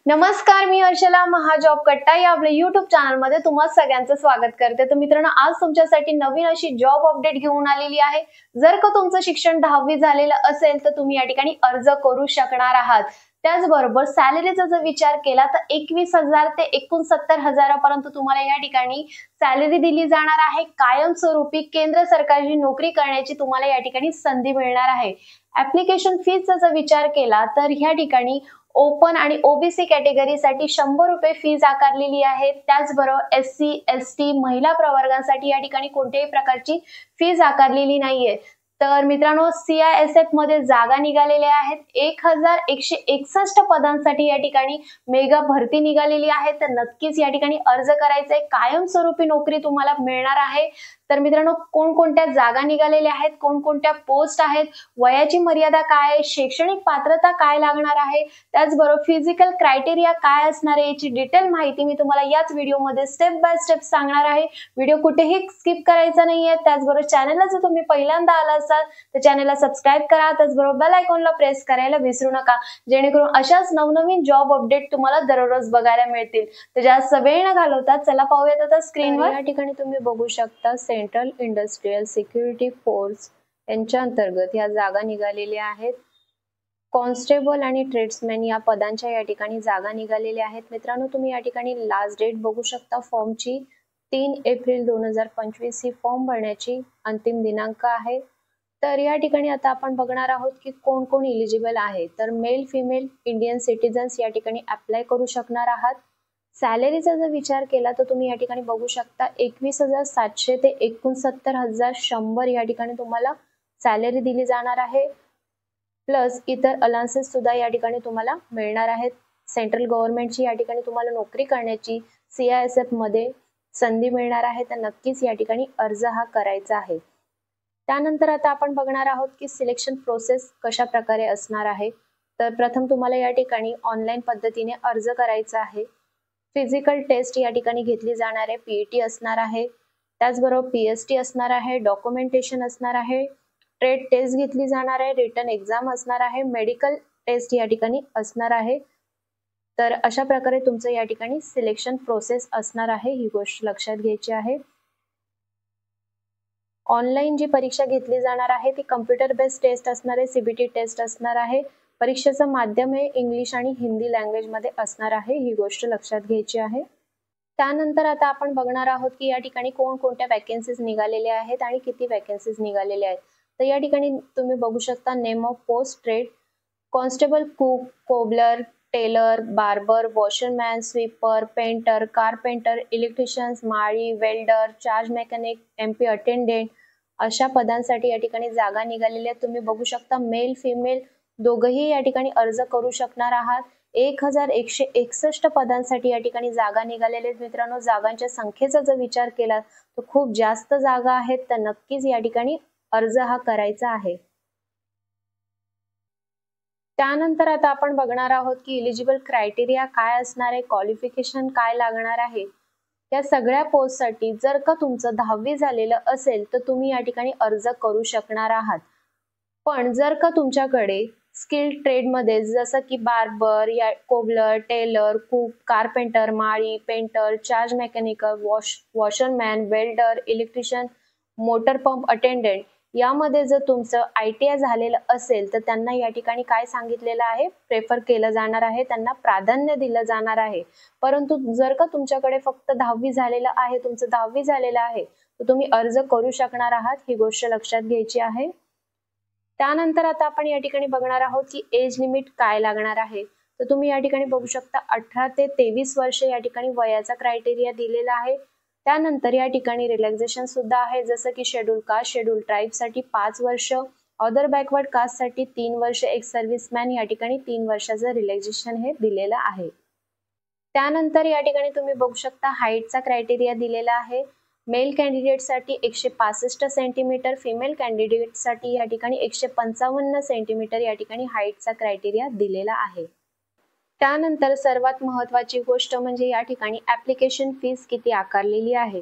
नमस्कार, मी हर्षला महाजॉब कट्टा या आपल्या YouTube चॅनलमध्ये तुम्हा सगळ्यांचं स्वागत करते। तर मित्रांनो, आज तुमच्यासाठी नवीन अशी जॉब अपडेट घेऊन आलेली आहे। जर का तुमचं शिक्षण 10वी झालेलं असेल तर तुम्ही या ठिकाणी अर्ज करू शकणार आहात। त्याचबरोबर सॅलरीचा जर विचार केला तर 21,000 ते 69,000 पर्यंत तुम्हाला या ठिकाणी सॅलरी दिली जाणार आहे। कायमस्वरूपी केंद्र सरकारची नोकरी करण्याची तुम्हाला या ठिकाणी संधी मिळणार आहे। ऍप्लिकेशन फीचा जर विचार केला तर या ठिकाणी ओपन आणि ओबीसी कॅटेगरीसाठी 100 रुपये फीज आकारलेली आहे। त्याचबरोबर एससी, एसटी, महिला प्रवर्गासाठी या ठिकाणी कोणत्याही प्रकारची फीज आकारलेली नाहीये। तर मित्रांनो, CISF मध्ये जागा निघालेल्या आहेत 1161 पदांसाठी या ठिकाणी मेगा भरती निघालेली आहे। तर नक्कीच या ठिकाणी अर्ज करायचा आहे। कायमस्वरूपी नोकरी तुम्हाला मिळणार आहे। तर मित्रांनो, कोणकोणत्या जागा निघालेल्या आहेत, कोणकोणत्या पोस्ट आहेत, वयाची मर्यादा काय आहे, शैक्षणिक पात्रता काय लागणार आहे, त्याचबरोबर फिजिकल क्रायटेरिया काय असणार आहे, याची डिटेल माहिती मी तुम्हाला याच व्हिडिओमध्ये स्टेप बाय स्टेप सांगणार आहे। व्हिडिओ कुठेही स्किप करायचा नाहीये। त्याचबरोबर चॅनलला जर तुम्ही पहिल्यांदा आला असाल तर चॅनलला सबस्क्राइब करा। त्याचबरोबर बेल आयकॉनला प्रेस करायला विसरू नका, जेणेकरून अशाच नवनवीन जॉब अपडेट तुम्हाला दररोज बघायला मिळतील। तर जास्त वेळ न घालवता चला पाहूयात आता स्क्रीनवर। या ठिकाणी तुम्ही बघू शकता सेंट्रल इंडस्ट्रियल सिक्युरिटी फोर्स यांच्या अंतर्गत या जागा निघालेल्या आहेत। कॉन्स्टेबल आणि ट्रेड्समॅन या पदांच्या या ठिकाणी जागा निघालेल्या आहेत। मित्रांनो, तुम्ही या ठिकाणी लास्ट डेट बघू शकता फॉर्मची 3 एप्रिल 2025 ही फॉर्म भरण्याची अंतिम दिनांक आहे। तर या ठिकाणी आता आपण बघणार आहोत की कोण कोण एलिजिबल आहे। तर मेल, फिमेल, इंडियन सिटीजन्स या ठिकाणी अप्लाय करू शकणार आहात। सॅलरीचा जर विचार केला तर तुम्ही या ठिकाणी बघू शकता 21,700 ते 69,100 या ठिकाणी तुम्हाला सॅलरी दिली जाणार आहे। प्लस इतर अलाउन्सेस सुद्धा या ठिकाणी तुम्हाला मिळणार आहेत। सेंट्रल गव्हर्नमेंटची या ठिकाणी तुम्हाला नोकरी करण्याची CISF मध्ये संधी मिळणार आहे। तर नक्कीच या ठिकाणी अर्ज हा करायचा आहे। त्यानंतर आता आपण बघणार आहोत की सिलेक्शन प्रोसेस कशा प्रकारे असणार आहे। तर प्रथम तुम्हाला या ठिकाणी ऑनलाईन पद्धतीने अर्ज करायचा आहे। फिजिकल टेस्ट या ठिकाणी घेतली जाणार आहे, PET असणार आहे, त्याचबरोबर PST असणार आहे, डॉक्युमेंटेशन असणार आहे, ट्रेड टेस्ट घेतली जाणार आहे, रिटन एक्झाम असणार आहे, मेडिकल टेस्ट या ठिकाणी असणार आहे। तर अशा प्रकारे तुमचं या ठिकाणी सिलेक्शन प्रोसेस असणार आहे, ही गोष्ट लक्षात घ्यायची आहे। ऑनलाईन जी परीक्षा घेतली जाणार आहे ती कम्प्युटर बेस्ड टेस्ट असणार आहे, CBT टेस्ट असणार आहे। परीक्षेचं माध्यम हे इंग्लिश आणि हिंदी लँग्वेज मध्ये असणार आहे, ही गोष्ट लक्षात घ्यायची आहे। त्यानंतर आता आपण बघणार आहोत की या ठिकाणी कोणकोणत्या वॅकन्सीज निघालेल्या आहेत आणि किती वॅकन्सीज निघालेल्या आहेत। तर या ठिकाणी तुम्ही बघू शकता name of post trade, constable, cook, cobbler, tailor, barber, washerman, sweeper, painter, carpenter, electricians, माळी, welder, charge mechanic, MP attendant अशा पदांसाठी या ठिकाणी जागा निघालेल्या आहेत। तुम्ही बघू शकता मेल, फिमेल दोघंही या ठिकाणी अर्ज करू शकणार आहात। 1161 पदांसाठी या ठिकाणी जागा निघालेल्या आहेत। मित्रांनो, जागांच्या संख्येचा जर विचार केला तर खूप जास्त जागा आहेत। तर नक्कीच या ठिकाणी अर्ज हा करायचा आहे। त्यानंतर आता आपण बघणार आहोत की एलिजिबल क्रायटेरिया काय असणार आहे, क्वालिफिकेशन काय लागणार आहे। या सगळ्या पोस्टसाठी जर का तुमचं 10वी झालेलं असेल तर तुम्ही या ठिकाणी अर्ज करू शकणार आहात। पण जर का तुमच्याकडे स्किल्ड ट्रेड मध्ये जसं की बार्बर या कोबलर, टेलर, कुक, कारपेंटर, माळी, painter, charge mechanical, washerman, welder, electrician, motor pump attendant यामध्ये जर तुमचं ITI झालेलं असेल तर त्यांना या ठिकाणी काय सांगितलेलं आहे, प्रेफर केलं जाणार आहे, त्यांना प्राधान्य दिलं जाणार आहे। परंतु जर का तुमच्याकडे फक्त 10वी झालेलं आहे, तुमचं 10वी झालेलं आहे तर तुम्ही अर्ज करू शकणार आहात, ही गोष्ट लक्षात घ्यायची आहे। त्यानंतर आता आपण या ठिकाणी बघणार आहोत की एज लिमिट काय लागणार आहे। तर तुम्ही या ठिकाणी बघू शकता 18 ते 23 वर्ष या ठिकाणी वयाचा क्रायटेरिया दिलेला आहे। त्यानंतर या ठिकाणी रिलॅक्सेशन सुद्धा आहे, जसं की शेड्यूल कास्ट, शेड्यूल ट्राईब साठी 5 वर्ष, अदर बॅकवर्ड कास्ट साठी 3 वर्ष, एक्स सर्व्हिसमॅन या ठिकाणी 3 वर्षाचं रिलॅक्सेशन हे दिलेलं आहे। त्यानंतर या ठिकाणी तुम्ही बघू शकता हाईटचा क्रायटेरिया दिलेला आहे। मेल कॅन्डिडेट साठी 165 सेंटीमीटर, फिमेल कॅन्डिडेट साठी या ठिकाणी 155 सेंटीमीटर या ठिकाणी हाईटचा क्रायटेरिया दिलेला आहे। त्यानंतर सर्वात महत्त्वाची गोष्ट म्हणजे या ठिकाणी ऍप्लिकेशन फीस किती आकारलेली आहे।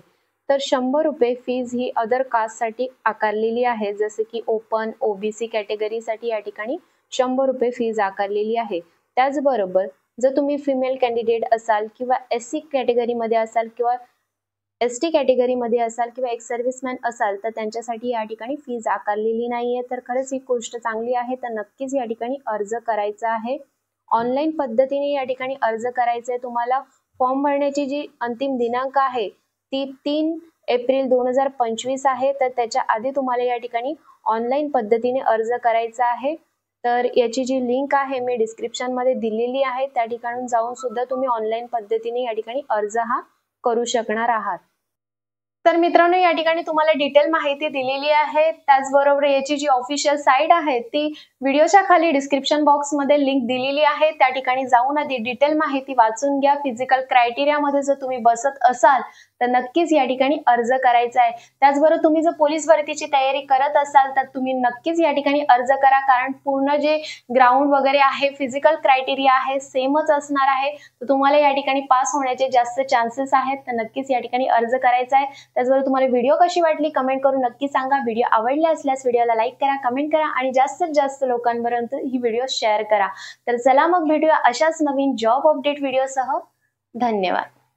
तर 100 रुपये फीज ही अदर कास्ट साठी आकारलेली आहे, जसे की ओपन, OBC कॅटेगरी साठी या ठिकाणी 100 रुपये फीज आकारलेली आहे। त्याचबरोबर जर तुम्ही फिमेल कॅन्डिडेट असाल किंवा SC कॅटेगरीमध्ये असाल किंवा ST कॅटेगरीमध्ये असाल किंवा एक सर्व्हिसमॅन असाल तर त्यांच्यासाठी या ठिकाणी फीज आकारलेली नाहीये. तर खरंच ही गोष्ट चांगली आहे. तर नक्कीच या ठिकाणी अर्ज करायचा आहे. ऑनलाईन पद्धतीने या ठिकाणी अर्ज करायचा आहे. तुम्हाला फॉर्म भरण्याची जी अंतिम दिनांक आहे ती 3 एप्रिल 2025 आहे. तर त्याच्या आधी तुम्हाला या ठिकाणी ऑनलाईन पद्धतीने अर्ज करायचा आहे. तर याची जी लिंक आहे मी डिस्क्रिप्शन मध्ये दिलेली आहे. त्या ठिकाणून जाऊन सुद्धा तुम्ही ऑनलाईन पद्धतीने या ठिकाणी अर्ज हा करू शकणार आहात. तर मित्रांनो या ठिकाणी तुम्हाला डिटेल माहिती दिलेली आहे. त्याचबरोबर याची जी ऑफिशियल साईट आहे ती व्हिडिओच्या खाली डिस्क्रिप्शन बॉक्स मध्ये लिंक दिलेली आहे. त्या ठिकाणी जाऊन आधी डिटेल माहिती वाचून घ्या. फिजिकल क्रायटेरिया मध्ये जर तुम्ही बसत असाल तर नक्कीच या ठिकाणी अर्ज करायचा आहे. त्याचबरोबर तुम्ही जर पोलीस भरतीची तयारी करत असाल तर तुम्ही नक्कीच या ठिकाणी अर्ज करा, कारण पूर्ण जे ग्राउंड वगैरे आहे फिजिकल क्रायटेरिया आहे सेमच असणार आहे. तर तुम्हाला या ठिकाणी पास होण्याचे जास्त चान्सेस आहेत. तर नक्कीच या ठिकाणी अर्ज करायचा आहे. त्याचबरोबर तुम्हाला व्हिडिओ कशी वाटली कमेंट करून नक्की सांगा. व्हिडिओ आवडला असल्यास व्हिडिओला लाईक करा, कमेंट करा आणि जास्तीत जास्त लोकांपर्यंत ही व्हिडिओ शेअर करा. तर चला मग भेटूया अशाच नवीन जॉब अपडेट व्हिडिओसह. धन्यवाद.